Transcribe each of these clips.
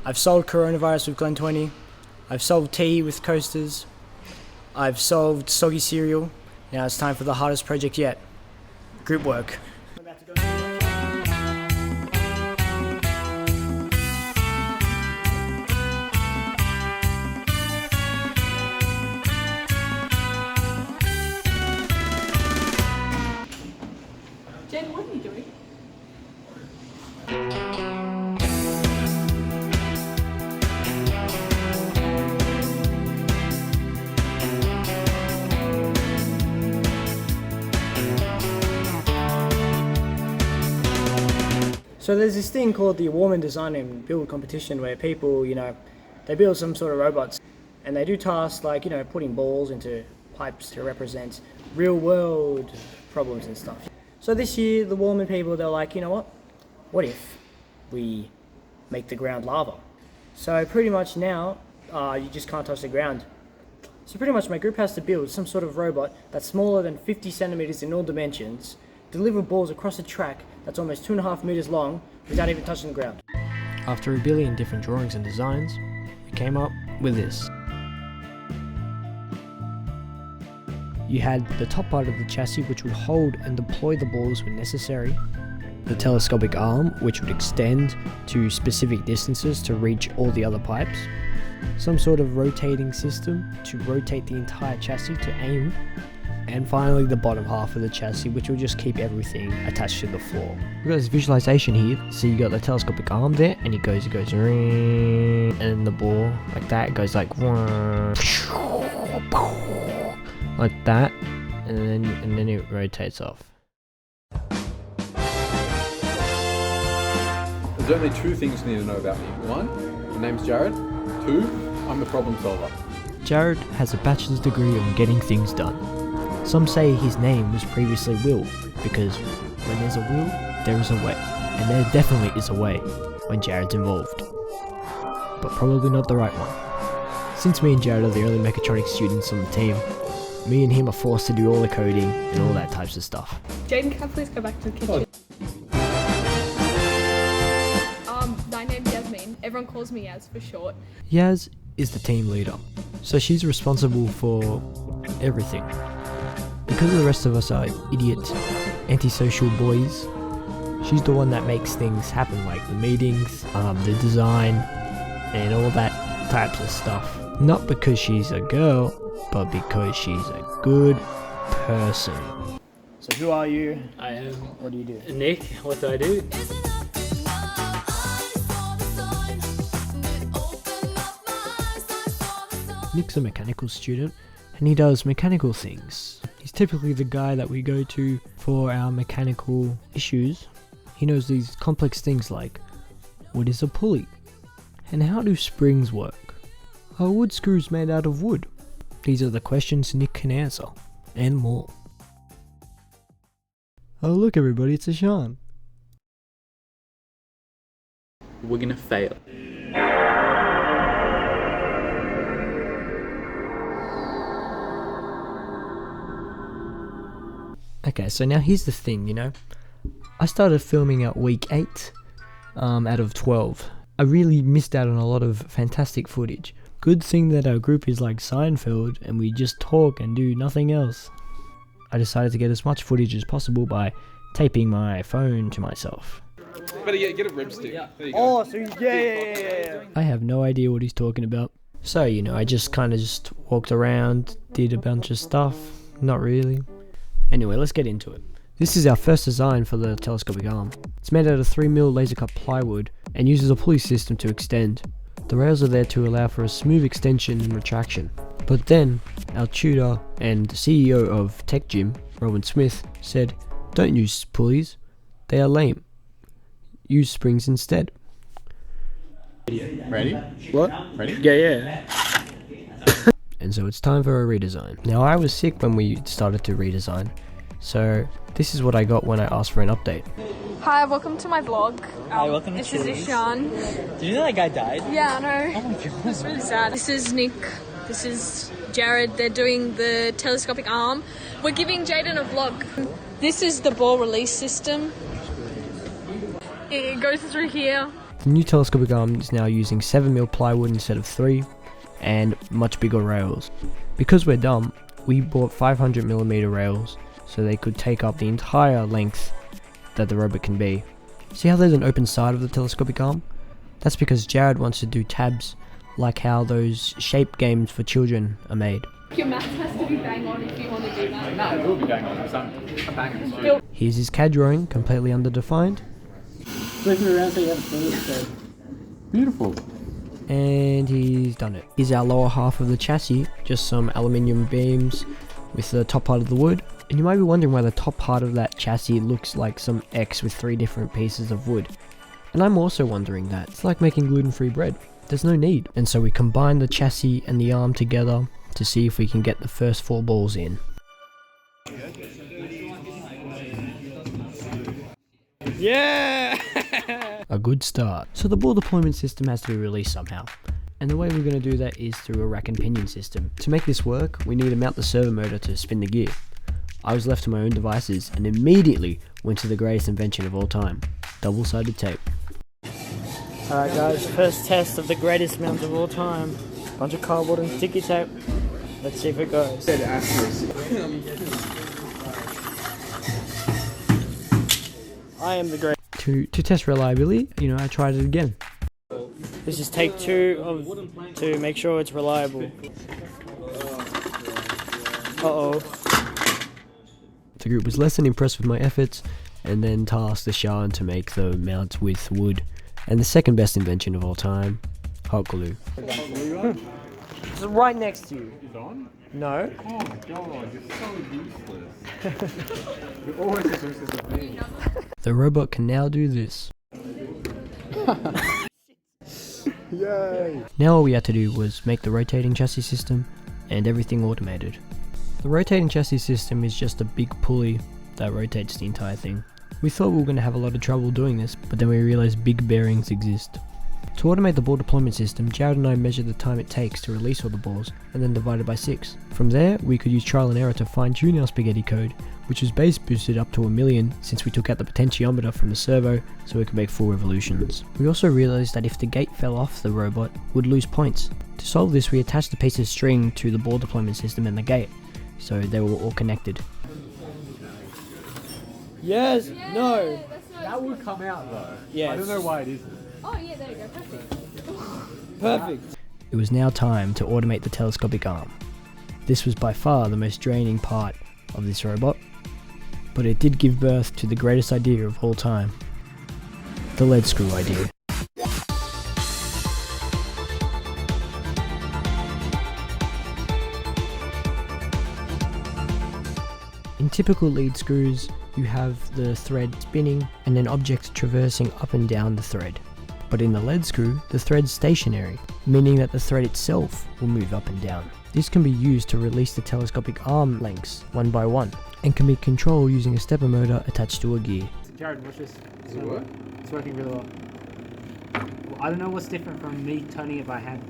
I've solved coronavirus with Glen 20. I've solved tea with coasters. I've solved soggy cereal. Now it's time for the hardest project yet. Group work. Jen, what are you doing? So there's this thing called the Warman Design and Build competition where people, they build some sort of robots and they do tasks like, putting balls into pipes to represent real world problems and stuff. So this year, the Warman people, they're like, what if we make the ground lava? So pretty much now, you just can't touch the ground. So pretty much my group has to build some sort of robot that's smaller than 50 centimeters in all dimensions, deliver balls across a track that's almost 2.5 meters long without even touching the ground. After a billion different drawings and designs, we came up with this. You had the top part of the chassis which would hold and deploy the balls when necessary, the telescopic arm which would extend to specific distances to reach all the other pipes, some sort of rotating system to rotate the entire chassis to aim, and finally the bottom half of the chassis which will just keep everything attached to the floor. We've got this visualization here, so you got the telescopic arm there and it goes and then the ball like that, it goes like that, and then it rotates off. There's only two things you need to know about me. One, my name's Jared. Two, I'm the problem solver. Jared has a bachelor's degree on getting things done. Some say his name was previously Will, because when there's a will, there is a way. And there definitely is a way when Jared's involved. But probably not the right one. Since me and Jared are the only mechatronics students on the team, me and him are forced to do all the coding and all that types of stuff. Jaden, can I please go back to the kitchen? My name's Yasmin. Everyone calls me Yaz for short. Yaz is the team leader, so she's responsible for everything. Because the rest of us are idiot, antisocial boys, she's the one that makes things happen, like the meetings, the design, and all that types of stuff. Not because she's a girl, but because she's a good person. So who are you? I am What do you do? Nick. What do I do? Nick's a mechanical student, and he does mechanical things. He's typically the guy that we go to for our mechanical issues. He knows these complex things like, what is a pulley? And how do springs work? Are wood screws made out of wood? These are the questions Nick can answer, and more. Oh look everybody, it's Ashan. We're gonna fail. Okay, so now here's the thing, I started filming at week 8 out of 12. I really missed out on a lot of fantastic footage. Good thing that our group is like Seinfeld and we just talk and do nothing else. I decided to get as much footage as possible by taping my phone to myself. Better get a rib stick. There you go. Oh, so yeah. I have no idea what he's talking about. So, I just kind of just walked around, did a bunch of stuff. Not really. Anyway, let's get into it. This is our first design for the telescopic arm. It's made out of 3mm laser cut plywood and uses a pulley system to extend. The rails are there to allow for a smooth extension and retraction. But then, our tutor and CEO of Tech Gym, Rowan Smith, said, "Don't use pulleys, they are lame. Use springs instead." Ready? What? Ready? Yeah. And so it's time for a redesign. Now I was sick when we started to redesign, so this is what I got when I asked for an update. Hi, welcome to my vlog. Hi, welcome to This is Chili's. Ishan. Did you know that guy died? Yeah, I know. Oh my god. It's really sad. This is Nick. This is Jared. They're doing the telescopic arm. We're giving Jaden a vlog. This is the ball release system. It goes through here. The new telescopic arm is now using 7mm plywood instead of 3, and much bigger rails. Because we're dumb, we bought 500mm rails so they could take up the entire length that the robot can be. See how there's an open side of the telescopic arm? That's because Jared wants to do tabs like how those shape games for children are made. Your maths has to be bang on if you want to do that. No, it will be bang on because I'm banging the student. Here's his CAD drawing, completely underdefined. Flip it around so you have a finish. So. Beautiful. And he's done it. Here's our lower half of the chassis, just some aluminium beams with the top part of the wood. And you might be wondering why the top part of that chassis looks like some X with 3 different pieces of wood. And I'm also wondering that. It's like making gluten-free bread. There's no need. And so we combine the chassis and the arm together to see if we can get the first 4 balls in. Yeah! A good start. So the ball deployment system has to be released somehow. And the way we're going to do that is through a rack and pinion system. To make this work, we need to mount the servo motor to spin the gear. I was left to my own devices and immediately went to the greatest invention of all time, double-sided tape. Alright guys, first test of the greatest mount of all time. Bunch of cardboard and sticky tape. Let's see if it goes. I am the great. To test reliability, I tried it again. This is take 2 to make sure it's reliable. Uh-oh. The group was less than impressed with my efforts and then tasked the Shawn to make the mount with wood. And the second best invention of all time, hot glue. It's right next to you. Is on? No. Oh my god, you're so useless. You're always as useless as me. The robot can now do this. Yay! Now all we had to do was make the rotating chassis system and everything automated. The rotating chassis system is just a big pulley that rotates the entire thing. We thought we were going to have a lot of trouble doing this, but then we realized big bearings exist. To automate the ball deployment system, Jared and I measured the time it takes to release all the balls, and then divided by 6. From there, we could use trial and error to fine tune our spaghetti code, which was base boosted up to 1,000,000 since we took out the potentiometer from the servo so we could make full revolutions. We also realized that if the gate fell off the robot, we'd lose points. To solve this, we attached a piece of string to the ball deployment system and the gate, so they were all connected. Yes. No. That would come out though. Yes. I don't know why it isn't. Oh yeah, there you go, perfect. Perfect. It was now time to automate the telescopic arm. This was by far the most draining part of this robot, but it did give birth to the greatest idea of all time, the lead screw idea. In typical lead screws, you have the thread spinning and an object traversing up and down the thread. But in the lead screw, the thread's stationary, meaning that the thread itself will move up and down. This can be used to release the telescopic arm lengths one by one, and can be controlled using a stepper motor attached to a gear. Jared, watch this. Does it work? It's working really well. I don't know what's different from me turning it by hand.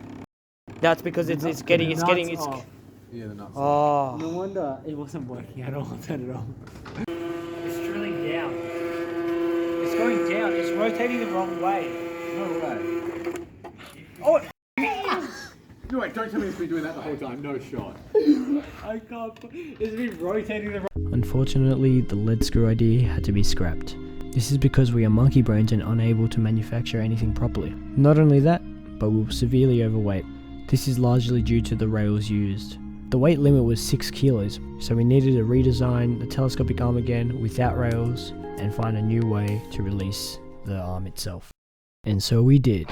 That's because it's getting. Oh, Yeah, the nuts. Oh. no wonder it wasn't working at all. Turn it on. It's drilling down. It's going down. It's rotating the wrong way. No way. Oh, No, wait, don't tell me it's been doing that the whole time. No shot. I can't. It's been rotating the wrong. Unfortunately, the lead screw idea had to be scrapped. This is because we are monkey brains and unable to manufacture anything properly. Not only that, but we were severely overweight. This is largely due to the rails used. The weight limit was 6 kilos, so we needed to redesign the telescopic arm again without rails and find a new way to release the arm itself. And so we did.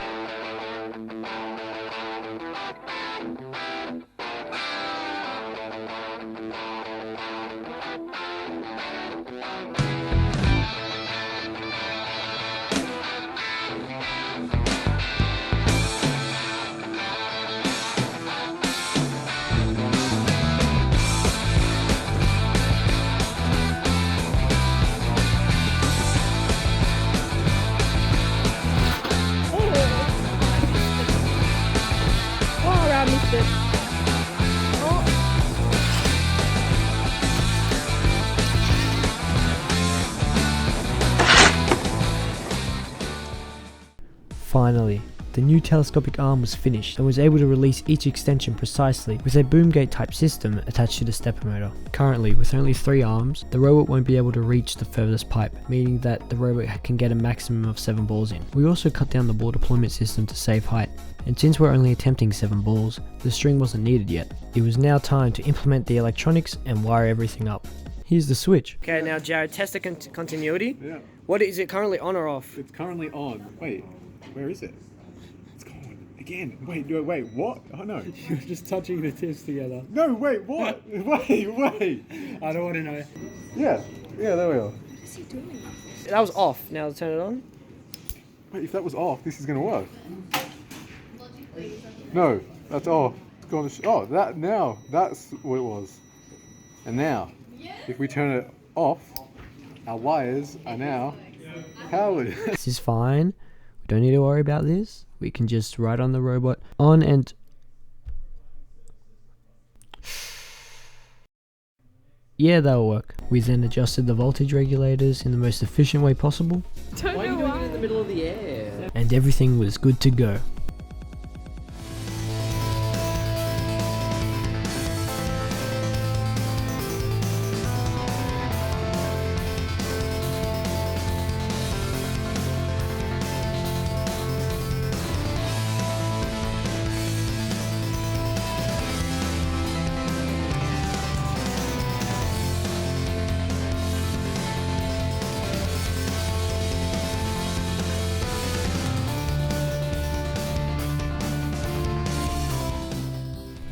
Finally, the new telescopic arm was finished and was able to release each extension precisely with a boom gate type system attached to the stepper motor. Currently, with only 3 arms, the robot won't be able to reach the furthest pipe, meaning that the robot can get a maximum of 7 balls in. We also cut down the ball deployment system to save height, and since we're only attempting 7 balls, the string wasn't needed yet. It was now time to implement the electronics and wire everything up. Here's the switch. Okay, now Jared, test the continuity. Yeah. What is it currently on or off? It's currently on. Wait, where is it? It's gone. Again. Wait, what? Oh no. You're just touching the tips together. No, wait, what? wait. I don't want to know. Yeah, there we are. That was off. Now turn it on. Wait, if that was off, this is gonna work. No, that's off. It's gone oh, that now, that's what it was. And now, if we turn it off, our wires are now powered. This is fine. We don't need to worry about this. We can just ride on the robot on and... Yeah, that'll work. We then adjusted the voltage regulators in the most efficient way possible. Don't know why. In the middle of the air. And everything was good to go.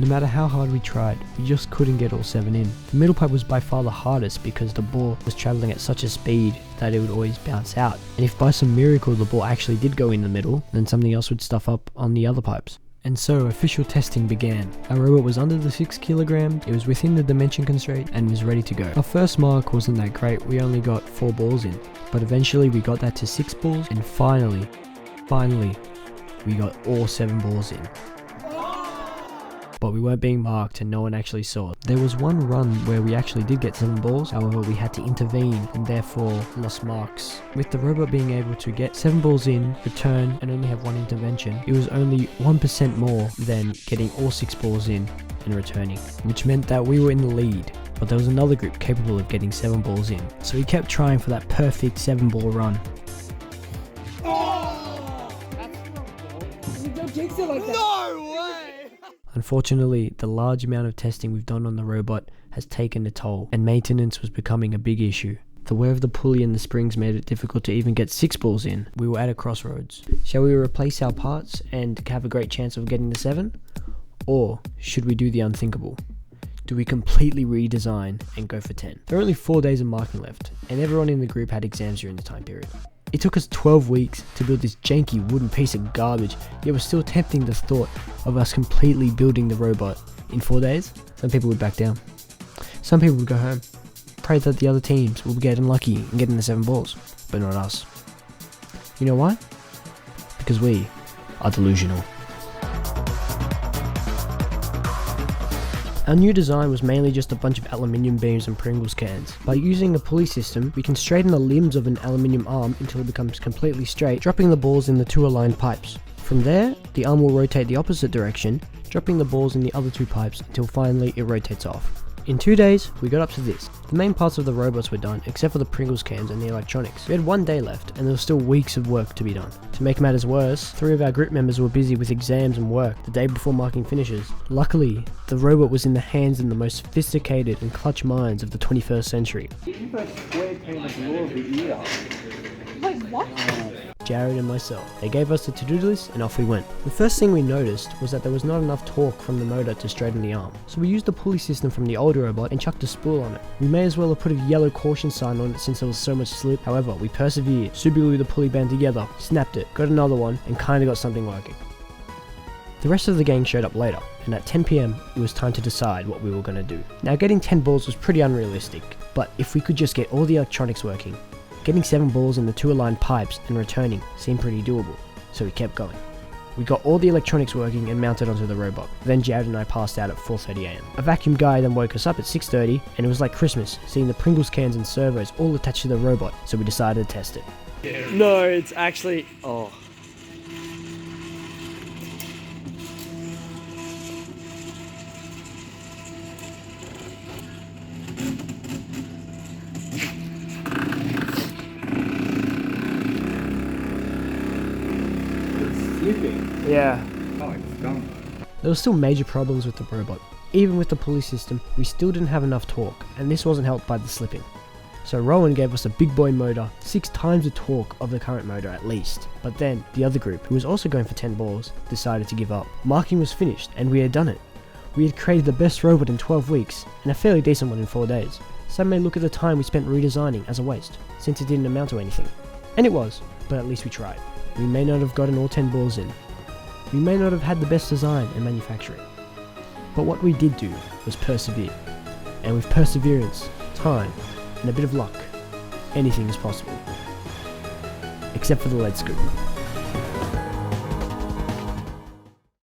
No matter how hard we tried, we just couldn't get all 7 in. The middle pipe was by far the hardest because the ball was travelling at such a speed that it would always bounce out. And if by some miracle the ball actually did go in the middle, then something else would stuff up on the other pipes. And so official testing began. Our robot was under the 6 kilograms, it was within the dimension constraint and was ready to go. Our first mark wasn't that great, we only got 4 balls in. But eventually we got that to 6 balls and finally, we got all 7 balls in. But we weren't being marked and no one actually saw it. There was one run where we actually did get 7 balls, however we had to intervene and therefore lost marks. With the robot being able to get 7 balls in, return and only have 1 intervention, it was only 1% more than getting all 6 balls in and returning, which meant that we were in the lead. But there was another group capable of getting 7 balls in, so we kept trying for that perfect 7 ball run. Unfortunately, the large amount of testing we've done on the robot has taken a toll, and maintenance was becoming a big issue. The wear of the pulley and the springs made it difficult to even get 6 balls in. We were at a crossroads. Shall we replace our parts and have a great chance of getting the 7? Or should we do the unthinkable? Do we completely redesign and go for 10? There are only 4 days of marking left, and everyone in the group had exams during the time period. It took us 12 weeks to build this janky wooden piece of garbage, yet we're still tempting the thought of us completely building the robot in 4 days. Some people would back down. Some people would go home, pray that the other teams will get unlucky and get in the 7 balls, but not us. You know why? Because we are delusional. Our new design was mainly just a bunch of aluminium beams and Pringles cans. By using a pulley system, we can straighten the limbs of an aluminium arm until it becomes completely straight, dropping the balls in the 2 aligned pipes. From there, the arm will rotate the opposite direction, dropping the balls in the other 2 pipes until finally it rotates off. In 2 days, we got up to this. The main parts of the robots were done, except for the Pringles cans and the electronics. We had 1 day left, and there was still weeks of work to be done. To make matters worse, 3 of our group members were busy with exams and work the day before marking finishes. Luckily, the robot was in the hands of the most sophisticated and clutch minds of the 21st century. Wait, what? Jared and myself. They gave us the to-do list and off we went. The first thing we noticed was that there was not enough torque from the motor to straighten the arm. So we used the pulley system from the older robot and chucked a spool on it. We may as well have put a yellow caution sign on it since there was so much slip. However, we persevered, super glued the pulley band together, snapped it, got another one, and kinda got something working. The rest of the gang showed up later, and at 10 PM it was time to decide what we were going to do. Now getting 10 balls was pretty unrealistic, but if we could just get all the electronics working, getting 7 balls in the 2 aligned pipes and returning seemed pretty doable, so we kept going. We got all the electronics working and mounted onto the robot. Then Jared and I passed out at 4:30 AM. A vacuum guy then woke us up at 6:30, and it was like Christmas, seeing the Pringles cans and servos all attached to the robot, so we decided to test it. No, it's actually... Oh. Yeah. Oh, it's done. There were still major problems with the robot. Even with the pulley system, we still didn't have enough torque, and this wasn't helped by the slipping. So Rowan gave us a big boy motor, 6 times the torque of the current motor at least. But then, the other group, who was also going for 10 balls, decided to give up. Marking was finished, and we had done it. We had created the best robot in 12 weeks, and a fairly decent one in 4 days. Some may look at the time we spent redesigning as a waste, since it didn't amount to anything. And it was, but at least we tried. We may not have gotten all 10 balls in. We may not have had the best design and manufacturing. But what we did do was persevere. And with perseverance, time, and a bit of luck, anything is possible. Except for the lead scoop.